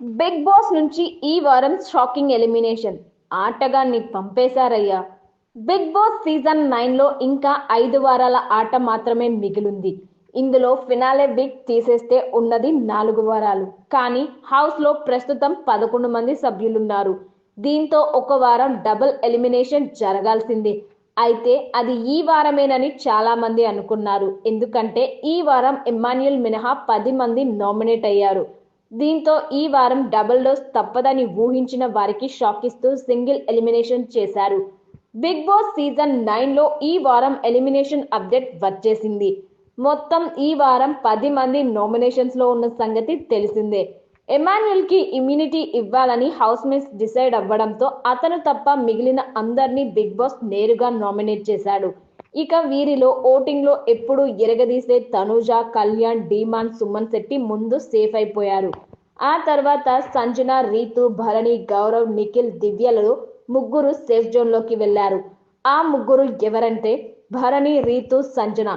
Big boss నుంచి ఈ వారం షాకింగ్ ఎలిమినేషన్. ఆటగాన్ని పంపేశారయ్యా. బిగ్ బాస్ సీజన్ 9లో ఇంకా 5 వారాల ఆట మాత్రమే మిగిలింది. ఇందులో ఫినాలే వీక్ తీసేస్తే ఉన్నది 4 వారాలు. కానీ హౌస్లో ప్రస్తుతం 11 మంది సభ్యులున్నారు. దీంతో ఒక వారం డబుల్ ఎలిమినేషన్ జరగాల్సిందే. అయితే అది ఈ వారమేనని చాలా మంది అనుకున్నారు. ఎందుకంటే ఈ వారం ఇమ్మాన్యుయల్ మినహా 10 మంది నామినేట్ అయ్యారు. దీంతో ఈ వారం డబుల్ డోస్ తప్పదని ఊహించిన వారికి షాక్ ఇస్తూ సింగిల్ ఎలిమినేషన్ చేశారు. బిగ్ బాస్ సీజన్ 9లో ఈ వారం ఎలిమినేషన్ అప్డేట్ వచ్చేసింది. మొత్తం ఈ వారం 10 మంది నామినేషన్స్ లో ఉన్న సంగతి తెలిసిందే. ఎమాన్యుయల్ కి ఇమ్యూనిటీ ఇవ్వాలని హౌస్ మేట్స్ డిసైడ్ అవ్వడంతో అతను తప్ప మిగిలిన అందరినీ బిగ్ బాస్ నేరుగా నామినేట్ చేశాడు. ఇక వీరిలో ఓటింగ్ లో ఎప్పుడు ఎరగదీసే తనూజ, కళ్యాణ్, డీమాన్, సుమన్ శెట్టి ముందు సేఫ్ అయిపోయారు. ఆ తర్వాత సంజన, రీతు, భరణి, గౌరవ్, నిఖిల్, దివ్యలలో ముగ్గురు సేఫ్ జోన్ లోకి వెళ్లారు. ఆ ముగ్గురు ఎవరంటే భరణి, రీతు, సంజన.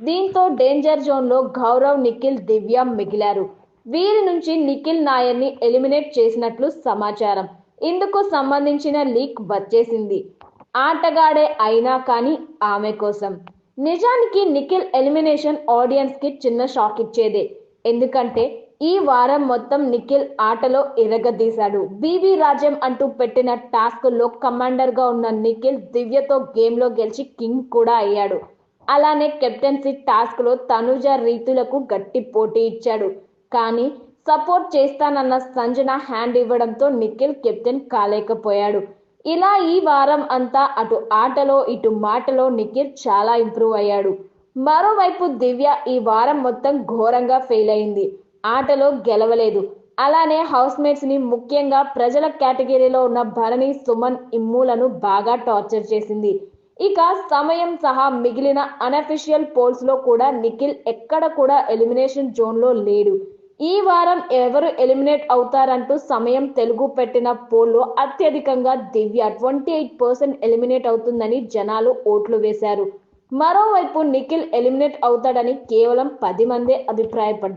దీంతో డేంజర్ జోన్ లో గౌరవ్, నిఖిల్, దివ్య మిగిలారు. వీరి నుంచి నిఖిల్ నాయర్ని ఎలిమినేట్ చేసినట్లు సమాచారం. ఇందుకు సంబంధించిన లీక్ వచ్చేసింది. ఆటగాడే అయినా కానీ ఆమె కోసం. నిజానికి నిఖిల్ ఎలిమినేషన్ ఆడియన్స్ కి చిన్న షాక్ ఇచ్చేదే. ఎందుకంటే ఈ వారం మొత్తం నిఖిల్ ఆటలో ఇరగదీశాడు. బీబీ రాజ్యం అంటూ పెట్టిన టాస్క్ లో కమాండర్ గా ఉన్న నిఖిల్ దివ్యతో గేమ్ లో గెలిచి కింగ్ కూడా అయ్యాడు. అలానే కెప్టెన్సీ టాస్క్ లో తనుజ, రీతులకు గట్టి పోటీ ఇచ్చాడు. కానీ సపోర్ట్ చేస్తానన్న సంజన హ్యాండ్ ఇవ్వడంతో నిఖిల్ కెప్టెన్ కాలేకపోయాడు. ఇలా ఈ వారం అంతా అటు ఆటలో ఇటు మాటలో నిఖిల్ చాలా ఇంప్రూవ్ అయ్యాడు. మరోవైపు దివ్య ఈ వారం మొత్తం ఘోరంగా ఫెయిల్ అయింది. ఆటలో గెలవలేదు. అలానే హౌస్ మేట్స్ ని, ముఖ్యంగా ప్రజల కేటగిరీలో ఉన్న భరణి, సుమన్, ఇమ్ములను బాగా టార్చర్ చేసింది. ఇక సమయం సహా మిగిలిన అనఫిషియల్ పోల్స్ లో కూడా నిఖిల్ ఎక్కడ కూడా ఎలిమినేషన్ జోన్ లో లేడు. ఈ వారం ఎవరు ఎలిమినేట్ అవుతారంటూ సమయం తెలుగు పెట్టిన పోల్లో అత్యధికంగా దివ్య 28% ఎలిమినేట్ అవుతుందని జనాలు ఓట్లు వేశారు. మరోవైపు నిఖిల్ ఎలిమినేట్ అవుతాడని కేవలం 10 మందే అభిప్రాయపడ్డారు.